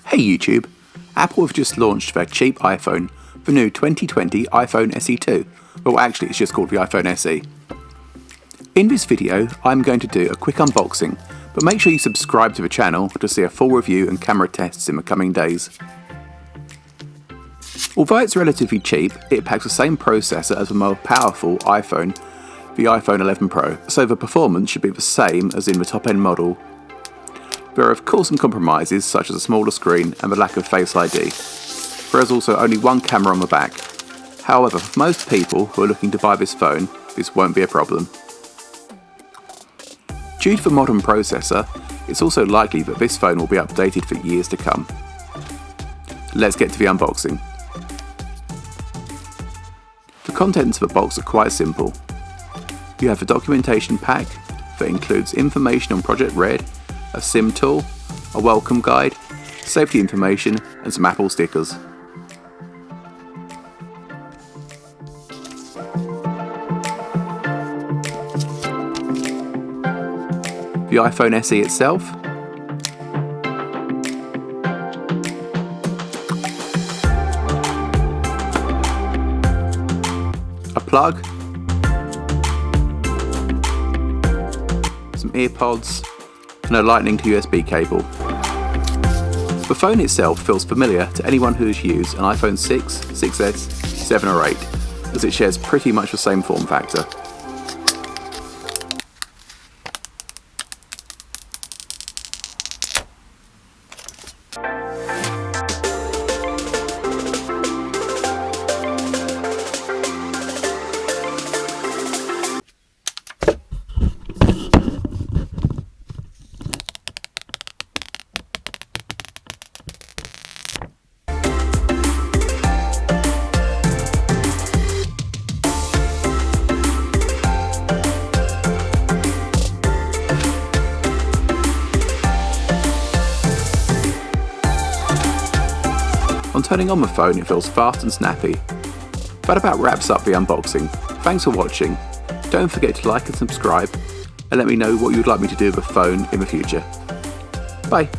Hey YouTube, Apple have just launched their cheap iPhone, the new 2020 iPhone SE2. Well, actually it's just called the iPhone SE. In this video I'm going to do a quick unboxing, but make sure you subscribe to the channel to see a full review and camera tests in the coming days. Although it's relatively cheap, it packs the same processor as the more powerful iPhone, the iPhone 11 Pro, so the performance should be the same as in the top end model. There are of course some compromises such as a smaller screen and the lack of Face ID. There is also only one camera on the back. However, for most people who are looking to buy this phone, this won't be a problem. Due to the modern processor, it's also likely that this phone will be updated for years to come. Let's get to the unboxing. The contents of the box are quite simple. You have a documentation pack that includes information on Project Red, a SIM tool, a welcome guide, safety information and some Apple stickers. The iPhone SE itself, a plug, some earpods, and a lightning to USB cable. The phone itself feels familiar to anyone who has used an iPhone 6, 6S, 7 or 8, as it shares pretty much the same form factor. On turning on the phone it feels fast and snappy. That about wraps up the unboxing. Thanks for watching. Don't forget to like and subscribe and let me know what you'd like me to do with the phone in the future. Bye!